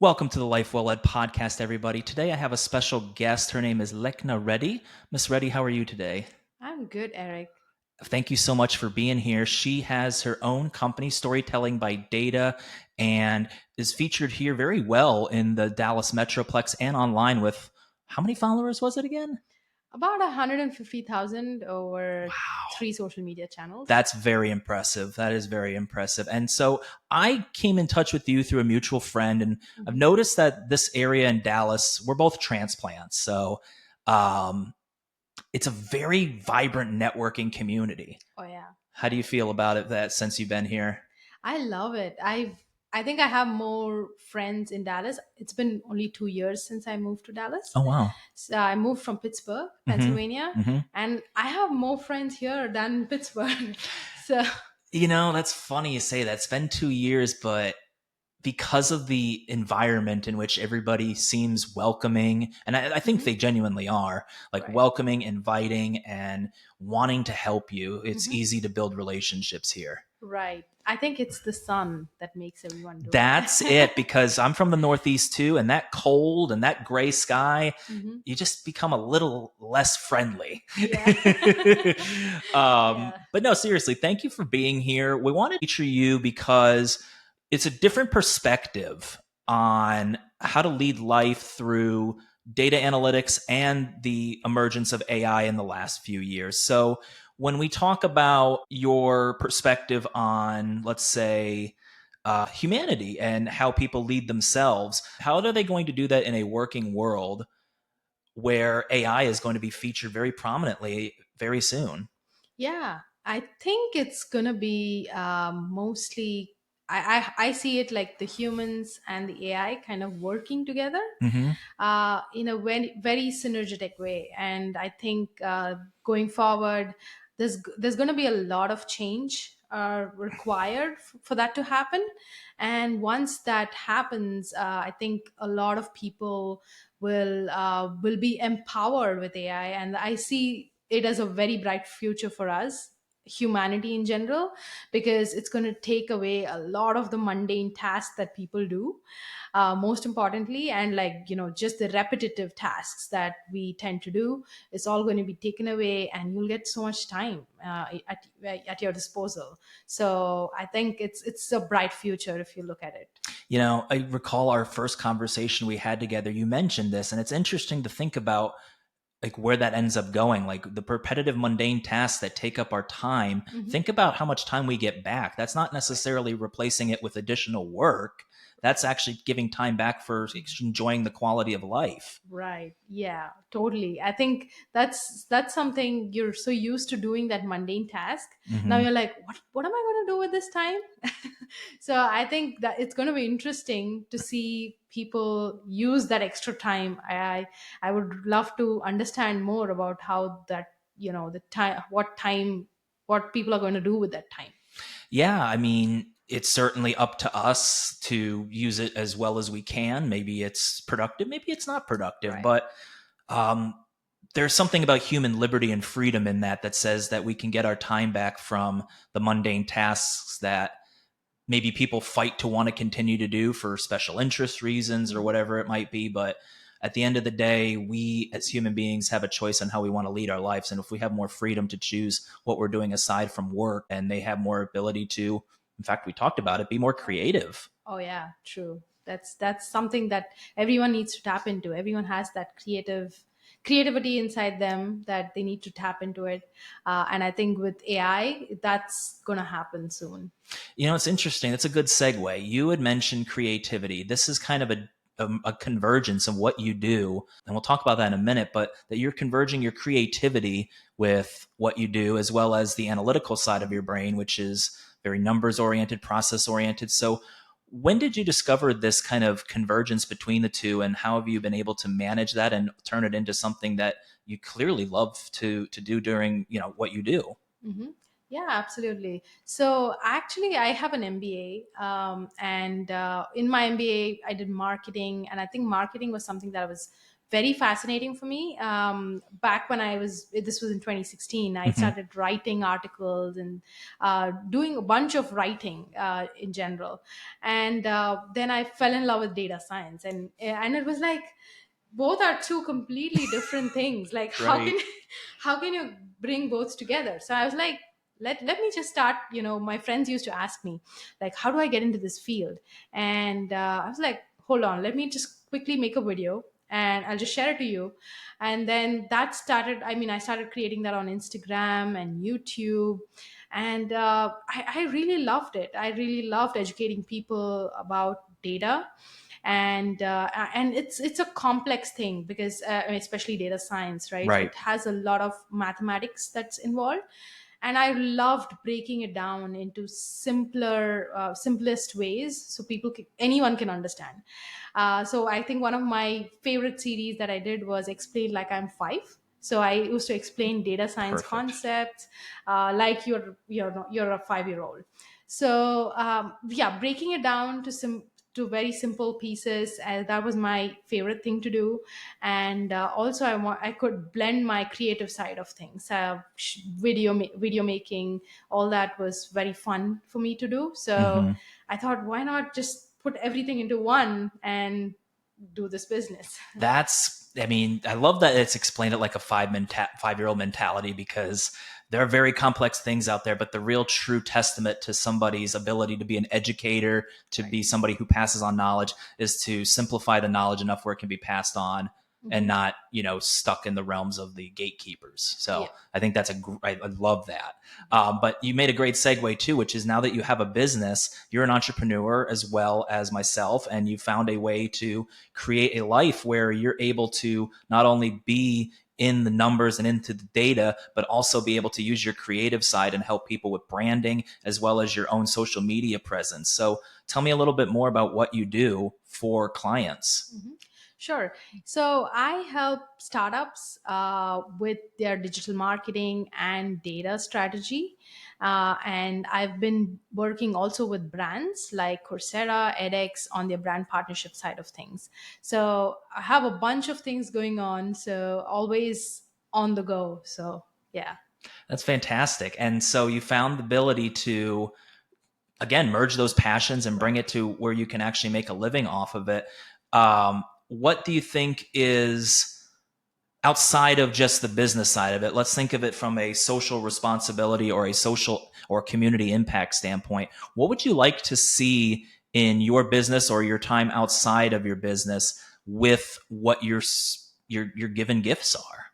Welcome to the Life Well Led podcast, everybody. Today I have a special guest. Her name is Lekhana Reddy. Miss Reddy, how are you today? I'm good, Eric. Thank you so much for being here. She has her own company, Storytelling by Data, and is featured here very well in the Dallas Metroplex and online with how many followers was it again? About 150,000 over Wow. three social media channels. That's very impressive. That is very impressive. And so I came in touch with you through a mutual friend, and I've Hmm. noticed that this area in Dallas, we're both transplants. So um, it's a very vibrant networking community. Oh yeah, How do you feel about it that since you've been here? I love it. I think I have more friends in Dallas. It's been only 2 years since I moved to Dallas. Oh, wow. So I moved from Pittsburgh, Hmm. Pennsylvania, Hmm. and I have more friends here than in Pittsburgh. So That's funny you say that. It's been 2 years, but because of the environment in which everybody seems welcoming, and I think mhm, they genuinely are, like right. welcoming, inviting, and wanting to help you, it's Hmm. easy to build relationships here. Right. I think it's the sun that makes everyone do it. That's it, because I'm from the Northeast too, and that cold and that gray sky, Hmm. you just become a little less friendly. Yeah. Yeah. But no, seriously, thank you for being here. We want to feature you because it's a different perspective on how to lead life through data analytics and the emergence of AI in the last few years. So, when we talk about your perspective on, let's say, humanity and how people lead themselves, how are they going to do that in a working world where AI is going to be featured very prominently very soon? Yeah, I think it's gonna be mostly. I see it like the humans and the AI kind of working together Hmm. in a very synergetic way. And I think going forward, there's going to be a lot of change required for that to happen. And once that happens, I think a lot of people will be empowered with AI, and I see it as a very bright future for us, humanity in general, because it's going to take away a lot of the mundane tasks that people do, most importantly, and just the repetitive tasks that we tend to do is all going to be taken away, and you'll get so much time at your disposal. So I think it's a bright future if you look at it. I recall our first conversation we had together. You mentioned this, and it's interesting to think about like where that ends up going, like the repetitive mundane tasks that take up our time. Hmm. Think about how much time we get back. That's not Right. necessarily replacing it with additional work. That's actually giving time back for enjoying the quality of life. Right. Yeah, totally. I think that's something you're so used to doing, that mundane task. Now Hmm. you're like, what am I going to do with this time? So I think that it's going to be interesting to see people use that extra time. I would love to understand more about how that, the time, what people are going to do with that time. Yeah, I mean, it's certainly up to us to use it as well as we can. Maybe it's productive, maybe it's not productive, Right. but um, there's something about human liberty and freedom in that says that we can get our time back from the mundane tasks that maybe people fight to want to continue to do for special interest reasons or Mhm. whatever it might be. But at the end of the day, we as human beings have a choice on how we want to lead our lives. And if we have more freedom to choose what we're doing aside from work, and they have more ability to, in fact, we talked about it, be more Right. creative. Oh yeah, true. That's something that everyone needs to tap into. Everyone has that creativity inside them that they need to tap into it. And I think with AI, that's gonna happen soon. It's interesting. That's a good segue. You had mentioned creativity. This is kind of a convergence of what you do, and we'll talk about that in a minute. But that you're converging your creativity with what you do, as well as the analytical side of your brain, which is very numbers oriented, process oriented. So, when did you discover this kind of convergence between the two, and how have you been able to manage that and turn it into something that you clearly love to do during what you do? Hmm. Yeah, absolutely. So actually, I have an MBA, and in my MBA, I did marketing, and I think marketing was something that I was very fascinating for me. Back when this was in 2016, I Hmm. started writing articles and doing a bunch of writing in general. And then I fell in love with data science, and it was like both are two completely different things. Like how Right. can how can you bring both together? So I was like, let me just start. My friends used to ask me, like, how do I get into this field? And I was like, hold on, let me just quickly make a video and I'll just share it to you. And then that started, I started creating that on Instagram and YouTube. And I really loved it. I really loved educating people about data. And it's a complex thing because especially data science, right? Right. It has a lot of mathematics that's involved, and I loved breaking it down into simplest ways so anyone can understand. So I think one of my favorite series that I did was Explain Like I'm Five. So I used to explain data science Perfect. concepts like you're a 5-year old. So yeah, breaking it down to very simple pieces. That was my favorite thing to do. And also I could blend my creative side of things. Video making, all that was very fun for me to do. So Hmm. I thought, why not just put everything into one and do this business? I mean, I love that it's explained it like a 5-year-old mentality, because there are very complex things out there, but the real true testament to somebody's ability to be an educator, to Right. be somebody who passes on knowledge, is to simplify the knowledge enough where it can be passed on and Hmm. not, stuck in the realms of the gatekeepers. So Yeah. I think I love that. But you made a great segue too, which is now that you have a business, you're an entrepreneur as well as myself, and you found a way to create a life where you're able to not only be in the numbers and into the data, but also be able to use your creative side and help people with branding as well as your own social media presence. So tell me a little bit more about what you do for clients. Mhm. Sure. So I help startups with their digital marketing and data strategy. And I've been working also with brands like Coursera, edX on their brand partnership side of things. So I have a bunch of things going on. So always on the go. So yeah. That's fantastic. And so you found the ability to, again, merge those passions and bring Right. it to where you can actually make a living off of it. What do you think is outside of just the business side of it? Let's think of it from a social responsibility or a social or community impact standpoint. What would you like to see in your business or your time outside of your business with what your given gifts are?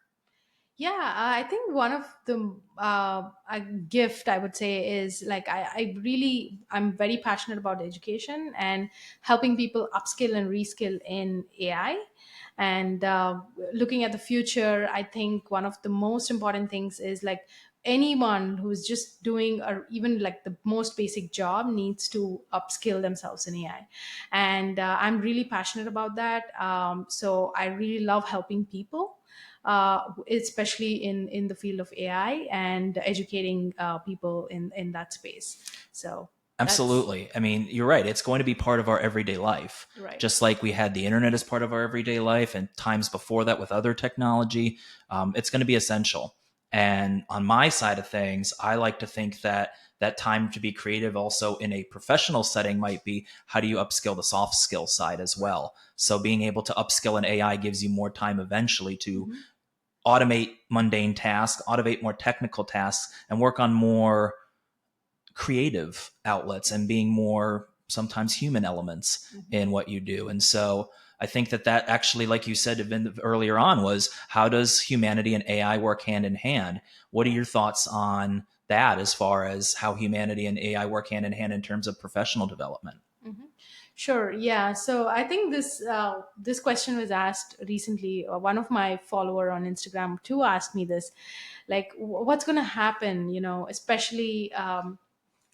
Yeah, I think one of the a gift I would say is like I'm very passionate about education and helping people upskill and reskill in AI. And looking at the future, I think one of the most important things is like anyone who's just doing or even like the most basic job needs to upskill themselves in AI. And I'm really passionate about that. So I really love helping people, especially in the field of AI and educating people in that space. So that's Absolutely. I mean, you're right. It's going to be part of our everyday life. right. Just like we had the internet as part of our everyday life and times before that with other technology, it's going to be essential. And on my side of things, I like to think that that time to be creative also in a professional setting might be, how do you upskill the soft skill side as Right. well? So being able to upskill in AI gives you more time eventually to Hmm. automate mundane tasks, automate more technical tasks, and work on more creative outlets and being more sometimes human elements Hmm. in what you do. And so I think that that actually, like you said earlier on, was how does humanity and AI work hand in hand? What are your thoughts on that as far as how humanity and AI work hand in hand in terms of professional development? Hmm. Sure. Yeah. So I think this question was asked recently. One of my follower on Instagram too asked me this, like, what's going to happen? Especially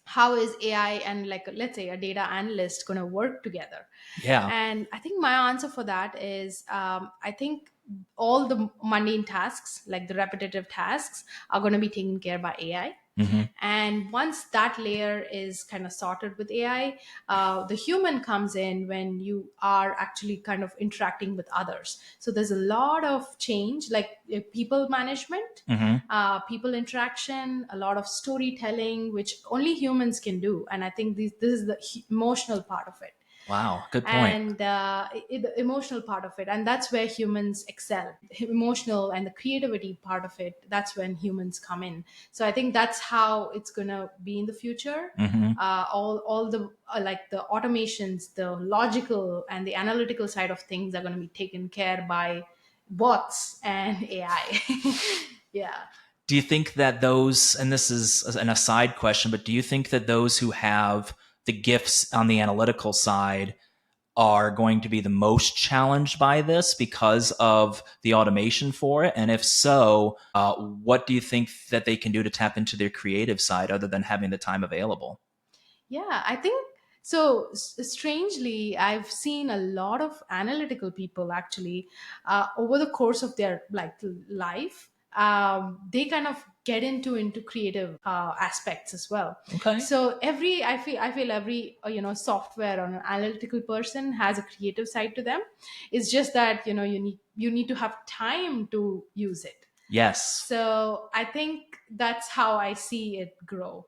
how is AI and, like, let's say a data analyst going to work together? Yeah. And I think my answer for that is, I think all the mundane tasks, like the repetitive tasks, are going to be taken care by AI. Hmm. And once that layer is kind of sorted with AI, the human comes in when you are actually kind of interacting with others. So there's a lot of change, like people management, Hmm. people interaction, a lot of storytelling, which only humans can do. And I think this is the emotional part of it, Wow, good point. and the emotional part of it, and that's where humans excel. Emotional and the creativity part of it, that's when humans come in. So I think that's how it's gonna be in the future. Hmm. All the like the automations, the logical and the analytical side of things are going to be taken care by bots and AI. Yeah. Do you think that those, and this is an aside question, but do you think that those who have the gifts on the analytical side are going to be the most challenged by this because of the automation for it? And if so, what do you think that they can do to tap into their creative side other than having the time available? Yeah, I think so. Strangely, I've seen a lot of analytical people actually over the course of their like life. They kind of get into creative aspects as well. Okay. So I feel every software or an analytical person has a creative side to them. It's just that you need to have time to use it. Yes. So I think that's how I see it grow.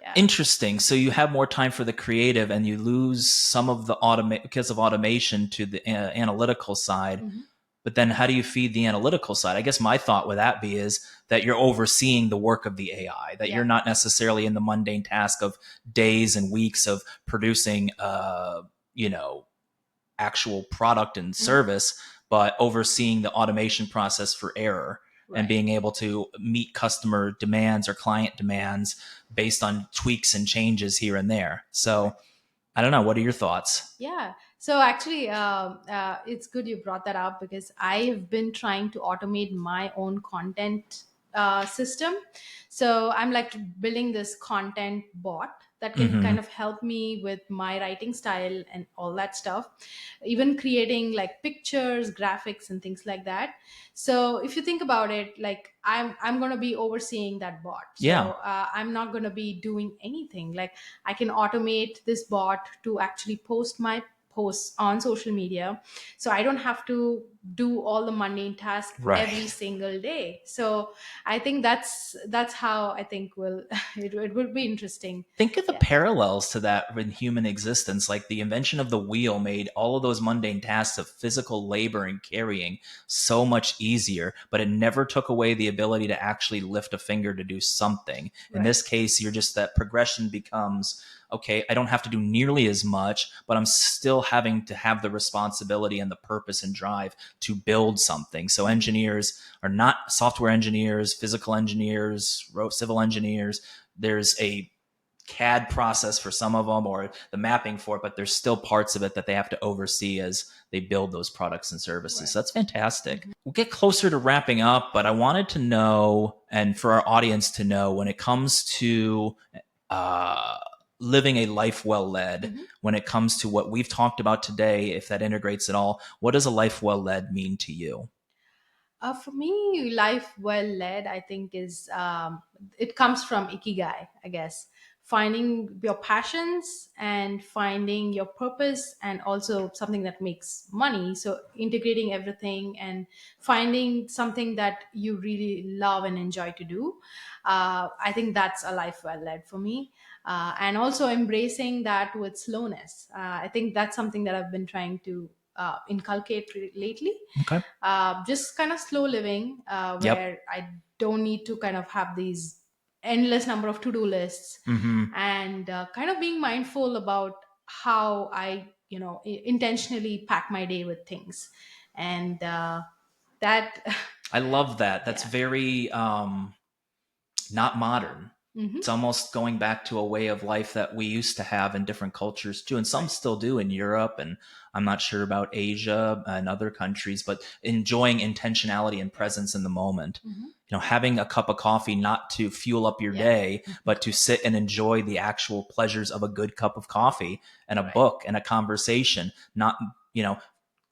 Yeah. Interesting. So you have more time for the creative and you lose some of the automate because of automation to the analytical side. Mhm. But then how do you feed the analytical side? I guess my thought with that be is that you're overseeing the work of the AI, that you're Yeah. not necessarily in the mundane task of days and weeks of producing, you know, actual product and Mhm. service, but overseeing the automation process for error and Right. being able to meet customer demands or client demands based on tweaks and changes here and there. Right. So I don't know. What are your thoughts? Yeah. So actually, it's good you brought that up because I have been trying to automate my own content system. So I'm like building this content bot that can Hmm. kind of help me with my writing style and all that stuff, even creating like pictures, graphics, and things like that. So if you think about it, like I'm going to be overseeing that bot. So Yeah. I'm not going to be doing anything. Like I can automate this bot to actually post my posts on social media, so I don't have to do all the mundane tasks every Right. single day. So I think that's how I think will it would be interesting. Think of the Yeah. parallels to that in human existence. Like the invention of the wheel made all of those mundane tasks of physical labor and carrying so much easier, but it never took away the ability to actually lift a finger to do something. In this Right. case, you're just that progression becomes okay, I don't have to do nearly as much, but I'm still having to have the responsibility and the purpose and drive to build something. So Mhm. engineers are not software engineers, physical engineers, civil engineers. There's a CAD process for some of them or the mapping for it, but there's still parts of it that they have to oversee as they build those products and services. Right. So that's fantastic. We'll get closer to wrapping up, but I wanted to know, and for our audience to know, when it comes to uh, living a life well led, Mhm. when it comes to what we've talked about today, if that integrates at all, what does a life well led mean to you? For me, life well led, I think, is it comes from ikigai, I guess. Finding your passions and finding your purpose, and also something that makes money. So, integrating everything and finding something that you really love and enjoy to do. I think that's a life well led for me. And also embracing that with slowness. I think that's something that I've been trying to inculcate lately. Okay. Just kind of slow living, Yep. where I don't need to kind of have these endless number of to-do lists, Hmm. and kind of being mindful about how I intentionally pack my day with things, and that I love that. That's yeah. very not modern. Hmm. It's almost going back to a way of life that we used to have in different cultures too, and some Right. still do in Europe, and I'm not sure about Asia and other countries, but enjoying intentionality and Yeah. presence in the moment. Hmm. You know, having a cup of coffee not to fuel up your Yeah. day, but to sit and enjoy the actual pleasures of a good cup of coffee and a Right. book and a conversation, not, you know,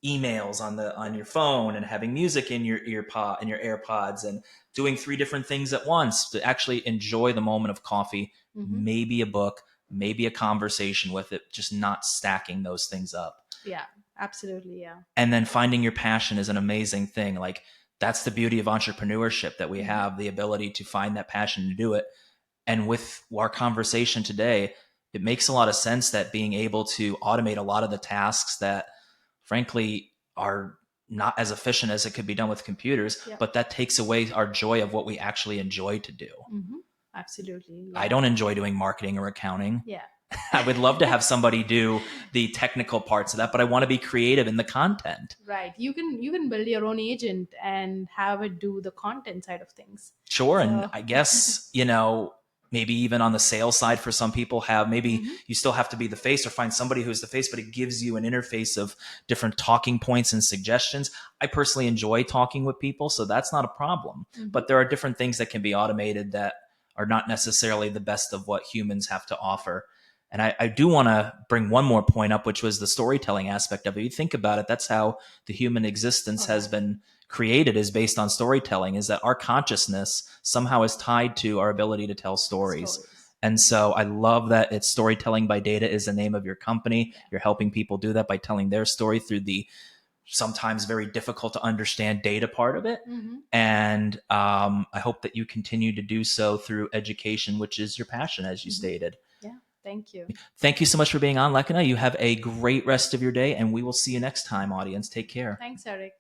emails on your phone and having music in your AirPods and doing three different things at once to actually enjoy the moment of coffee, Mm-hmm. maybe a book, maybe a conversation with it, just not stacking those things up. Yeah, absolutely. Yeah. And then finding your passion is an amazing thing. Like that's the beauty of entrepreneurship, that we Mm-hmm. have the ability to find that passion to do it. And with our conversation today, it makes a lot of sense that being able to automate a lot of the tasks that frankly are not as efficient as it could be done with computers, Yep. but that takes away our joy of what we actually enjoy to do. Mm-hmm. Absolutely. I Yeah. don't enjoy doing marketing or accounting. Yeah. I would love to have somebody do the technical parts of that, but I want to be creative in the content. Right. You can build your own agent and have it do the content side of things. Sure. And So I guess, maybe even on the sales side for some people have, maybe mm-hmm. you still have to be the face or find somebody who's the face, but it gives you an interface of different talking points and suggestions. I personally enjoy talking with people, so that's not a problem. Mm-hmm. But there are different things that can be automated that are not necessarily the best of what humans have to offer. And I do want to bring one more point up, which was the storytelling aspect of it. You think about it, that's how the human existence Oh has yeah. been created, is based on storytelling, is that our consciousness somehow is tied to our ability to tell stories. Stories. And so I love that it's Storytelling by Data is the name of your company. Yeah. You're helping people do that by telling their story through the sometimes very difficult to understand data part of it. Mm-hmm. And I hope that you continue to do so through education, which is your passion, as you Mm-hmm. stated. Yeah. Thank you. Thank you so much for being on, Lekhana. You have a great rest of your day, and we will see you next time, audience. Take care. Thanks, Eric.